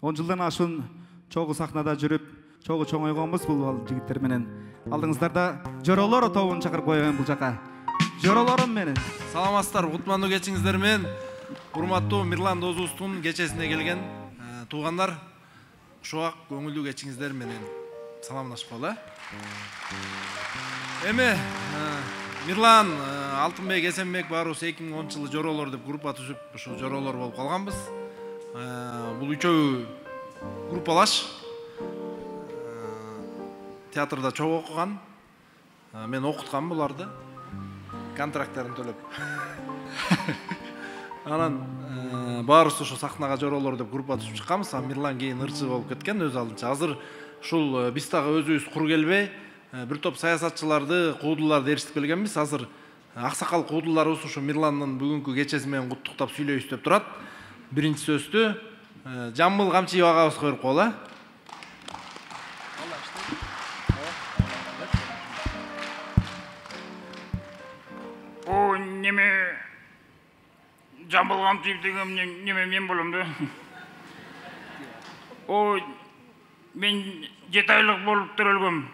10 жылдан ашын чогуу сахнада жүрүп, чогуу чоңойгонбуз бул жигиттер менен. Алдыңыздарда Жоролор тобун чакырып коюн бул жака. Жоролорум менен. Саламатсыздар, кутмандуу кечиңиздер менен. Урматтуу Мирлан Дозубуздун кечесине келген туугандар, ушуга көңүлдүү кечиңиздер менен саламдашып коелу. Эми Мирлан, Алтынбек, Эсенбек баарыбыз 2010 жылы Жоролор деп группа түзүп, ушу Жоролор болуп калганбыз. Бул үчөө группалаш. Театрда чогуу окуган. Мен окуткам буларды. Контракттарын төлөп. Анан баарыбыз ушу сахнага Жоролор деп группа түзүп чыкканбыз. Мирлан кийин ырчы болуп кеткен өз алдынча. Азыр ушул биз дагы өзүбүз кур келбей, бир топ саясатчыларды, куудуларды ээрчитип келгенбиз. Азыр аксакал куудуларыбыз ушу Мирландын бүгүнкү кечеси менен куттуктап сүйлөйбүз деп турат. Биринчи сөздү Жамбыл Камчиев агабызга берип коелу. О, неме Жамбыл Камчиев деген неме мен болом да. О, мен 7 айлык болуп төрөлгөм.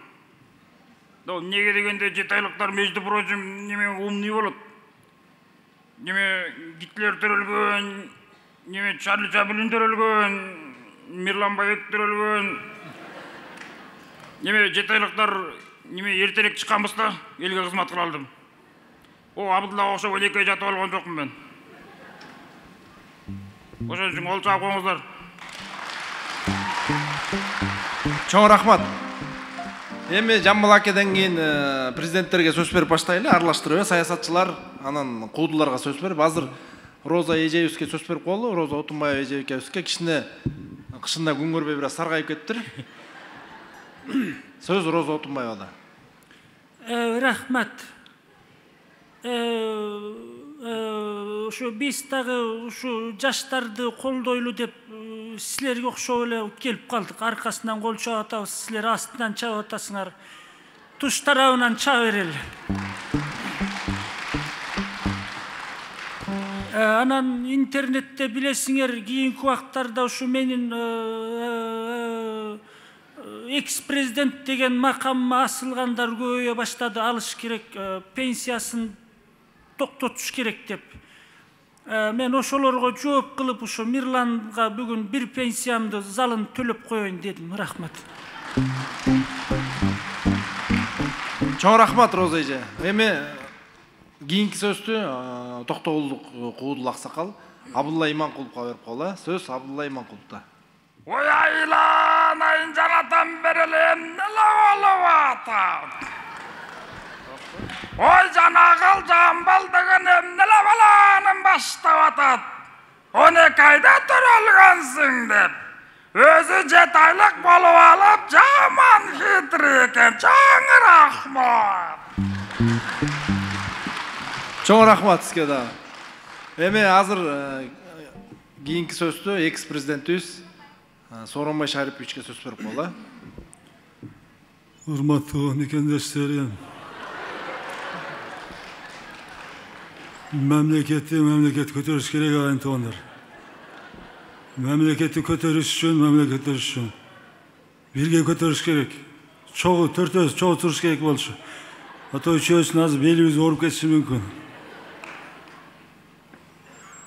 Неге дегенде 7 айлыктар, между прочим, неме умный болот. Неме Гитлер төрөлгөн, неме Чарли Чаплин төрөлгөн, Мирлан Байек төрөлгөн. Неме 7 айлыктар неме эртерээк чыкканбыз да, элге кызмат кыла алдым. О, Абдулла окшоп элекке жатып алган жокмун мен. Ошон үчүн кол чаап коюңуздар. Чоң рахмат. Эми Жамбыл акеден кийин президенттерге сөз берип баштайлы, аралаштырып, саясатчылар, анан куудуларга сөз берип, азыр Роза Эжеевске сөз берип коелу. Роза Отунбаева Эжеевке кичине кышында күн көрбөй бир саргайып кеттир. Сөз Роза Отунбаевада. Рахмат. Ушу биз дагы ушу жаштарды колдойлу деп силерге окшоп эле келип калдык. Аркасынан кол чаап атабыз, силер астынан чаап атасыңар. Туш тарабынан чаап берели. Анан интернетте билесиңер, кийинки убактарда ушу менин экс-президент деген макамыма асылгандар көбөйө баштады. Алыш керек, пенсиясын токтотуш керек деп. Мен ошолорго жооп кылып ушу Мирланга бүгүн бир пенсиямды залын төлөп коеюн дедим. Рахмат. Чоң рахмат, Роза эже. Эми кийинки сөздү токтогулдук куудул аксакал Абдулла Иманкуловго берип коелу. Сөз Абдулла Иманкуловдо. Ой айланайын жаратам берелем, неме болуп атат? Ой жанагыл Жамбыл деген эмнеле баланын баштап атат? 12 айда төрөлгөнсүң деп. Өзү 7 айлык болуп алып, жаман хитри экен. Чоң рахмат. Чоң рахмат сизге да. Эми азыр кийинки сөздү экс-президентибиз Сооронбай Шариповичке сөз берип коелу. Урматтуу мекендештер, мемлекет көтөрүш керек ағайын туғандар. Мемлекетти көтөрүш үчүн, мемлекеттер үчүн бирге көтөрүш керек. Чогуу төртөөбүз чогуу туруш керек болчу. Ата үчөөбүздүн азыр белибиз ооруп кетиши мүмкүн.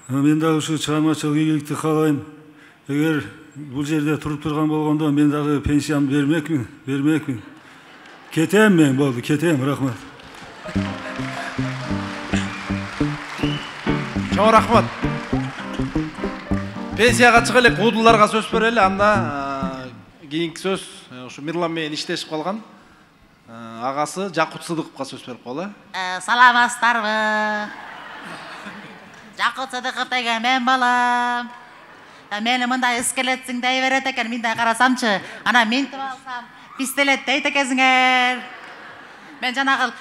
Мен дагы ушу чыгармачылык ийгиликти каалайм. Эгер бул жерде туруп турган болгондо мен дагы пенсиямды бермекмин. Кетем мен, болду, кетем, рахмат. Чоң рахмат. Пенсияга чыга элек, куудуларга сөз берели, анда кийинки сөз ушу Мирлан менен иштешип калган агасы Жакут Сыдыковго сөз берип коелу. Саламатсыздарбы? Жакут Сыдыков деген мен балам. Мени мындай искелетсиң дей берет экен, мындай карасамчы, ана ментип алсам, пистолет дейт экенсиңер. Мен жанагыл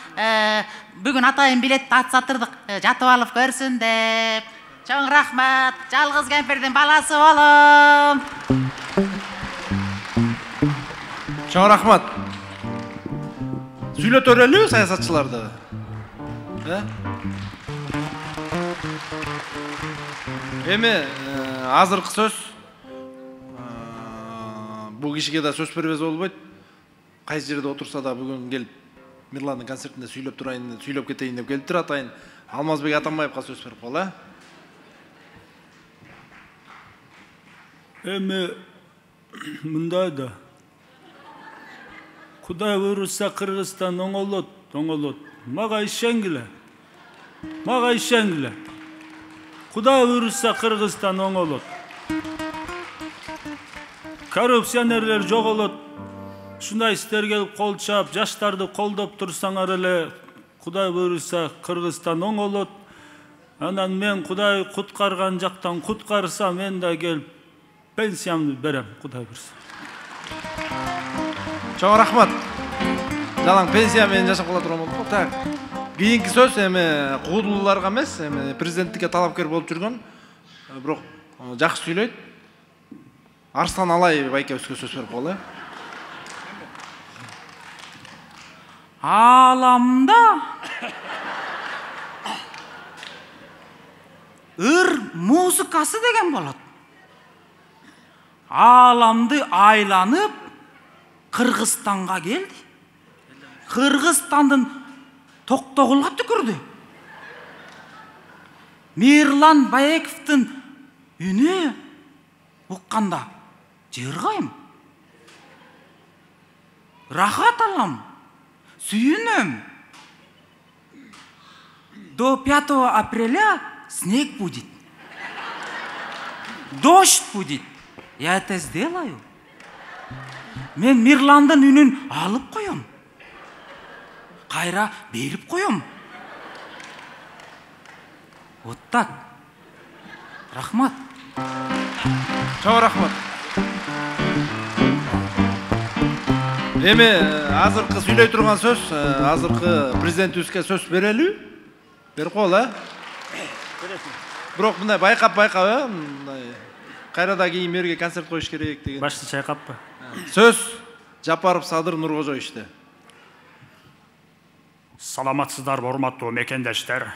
бүгүн атайын билетти ат сатырдык, жатып алып көрсүн деп. Чоң рахмат, жалгыз кемпирдин баласы болом. Чоң рахмат. Сүйлөтө берелиби саясатчыларды? Эми азыркы сөз бул кишиге да сөз бербесе болбойт. Кайсы жерде отурса да бүгүн келип Мирландын концертинде сүйлөп турайын, сүйлөп кетейин деп келиптир атайын. Алмазбек Атамбаевга сөз берип коела. Эми мындай да. Кудай буйруса Кыргызстан оңолот. Мага ишенгиле. Кудай буйруса Кыргызстан оңолот. Коррупционерлер жоголот. Шундай истерге кол чаап, жаштарды колдоп турсаңар эле, Кудай буйруса Кыргызстан оңолот. Анан мен Кудай куткарган жактан куткарса, мен да келип пенсиямды берем, Кудай буйруса. Чоң рахмат. Жалаң пенсия менен жашап кала турган болдук. Так. Кийинки сөз эми куудулууларга эмес, эми президенттикке талапкер болуп жүргөн, бирок жакшы сүйлөйт. Арслан Алаев байкебизге сөз берип коела. Аламда ыр музыкасы деген болот. Аламды айланып Кыргызстанга келди. Кыргызстандын Токтогулга түкүрдү. Мирлан Баековдун үнү укканда жыргайм. Рахат алам. Сүйүнөм. До 5 апреля снег будет. Дождь будет. Я это сделаю. Мен Мирландын үнүн алып коем. Кайра берип коем. Вот так. Рахмат. Чоң рахмат. Эми азыркы сүйлөй турган сөз, азыркы президентибизге сөз берелүү? Берип коела. Бирок мындай байкап, мындай кайрада кийин мерге концерт коюш керек деген. Башты чайкаппы? Сөз Жапаров Садыр Нуркожоевичте. Саламатсыздар, урматтуу мекендештер.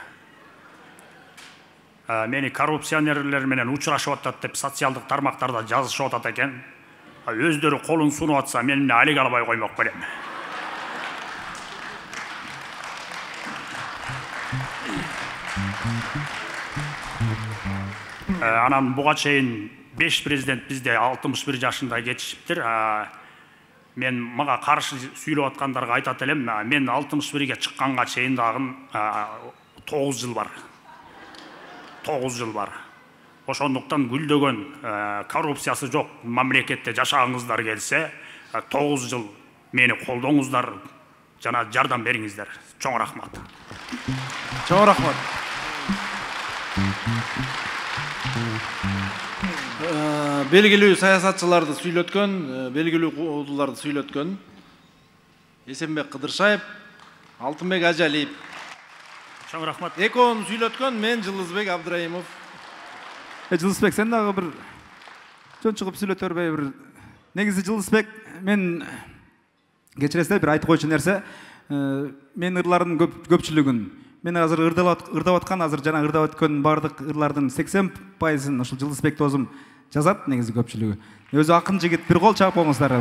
Мени коррупционерлер менен учурашып атат деп социалдык тармактарда жазышып атат экен. Өздөрү колун сунуп атса, мен алек албай коймок белем. Анан буга чейин 5 президент бизде 61 жашында кетишиптир. Мен мага каршы сүйлөп аткандарга айтат элем, мен 61ге чыкканга чейин дагы 9 жыл бар. 9 жыл бар. Ошондуктан гүлдөгөн, коррупциясы жок мамлекетте жашагыңыздар келсе, 9 жыл мени колдоңуздар, жана жардам бериңиздер. Чоң рахмат. Чоң рахмат. Белгилүү саясатчыларды сүйлөткөн, белгилүү куудуларды сүйлөткөн Эсенбек Кыдыршаев, Алтынбек Ажалиев. Чоң рахмат. Экөөнү сүйлөткөн мен Жылдызбек Абдыраимов. Жылдызбек, сен дагы бир жөн чыгып сүйлөтө бербей бир. Негизи Жылдызбек, мен кечиресиздер бир айтып койчу нерсе, мен ырлардын көпчүлүгүн, мен азыр ырдап аткан, азыр жана ырдап өткөн бардык ырлардын 80%ын ушул Жылдызбек досум жазат, негизи көпчүлүгү. Өзү акын жигит, бир кол чаап коңуздар.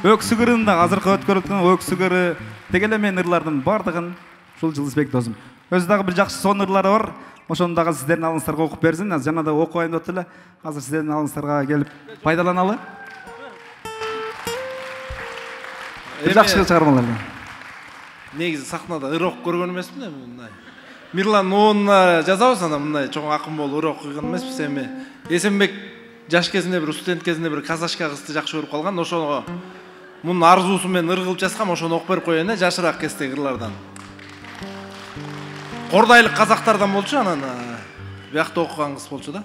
Өксүгүрүн да азыркы өткөрүлгөн өксүгүрү дегеле мен ырлардын бардыгын ушул Жылдызбек досум. Өзү дагы бир жакшы сон ырлары бар. Ошону дагы сиздердин алыңыздарга окуп берсин. Жана да окуйын деп эле. Азыр сиздердин алыңыздарга келип пайдаланалы. Жакшы чыгармалар. Негизи сахнада ыр окуп көргөн эмесмин эми мындай. Мирлан оонуна жазабыз ана мындай чоң акын болуп ыр окуган эмеспиз эми. Эсенбек жаш кезинде бир студент кезинде бир казашка кызды жакшы көрүп калган. Ошого мунун арзуусу менен ыр кылып жазгам, ошону окуп берип коеюн жашыраак кездеги ырлардан. Кордайлык казактардан болчу, анан биякта окуган кыз болчу да.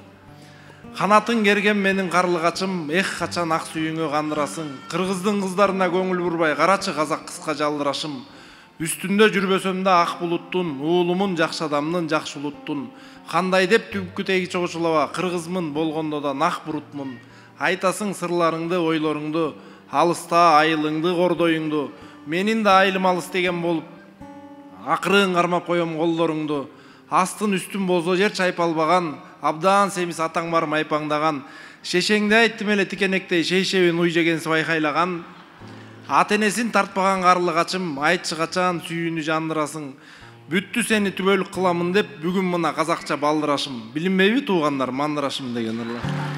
Канатын керген менин карлыгачым, эх качан ак сүйүңө кандырасың. Кыргыздын кыздарына көңүл бурбай, карачы казак кызга жалдырашым. Үстүндө жүрбөсөм да ак булуттун, уулумун жакшы адамдын жакшы улуттун. Кандай деп түпкү теги чогушулаба, кыргызмын болгондо да нак бурутмун. Айтасың сырларыңды, ойлоруңду, алыста айылыңды, кордоюңду. Менин да айылым алыс деген болуп, акырын кармап коем колдоруңду. Астын үстүн болсо жер чайпалбаган, абдан семиз атаң бар майпаңдаган. шешеңде айттым эле тикенектей шейшебин уй жегенсип айкайлаган. Ата энесин тартпаган карлы качым, айтчы качан сүйүүнү жандырасың. Бүттү сени түбөлүк кыламын деп бүгүн мына казакча балдырашым. Билинбейби туугандар мандырашым деген ырлар.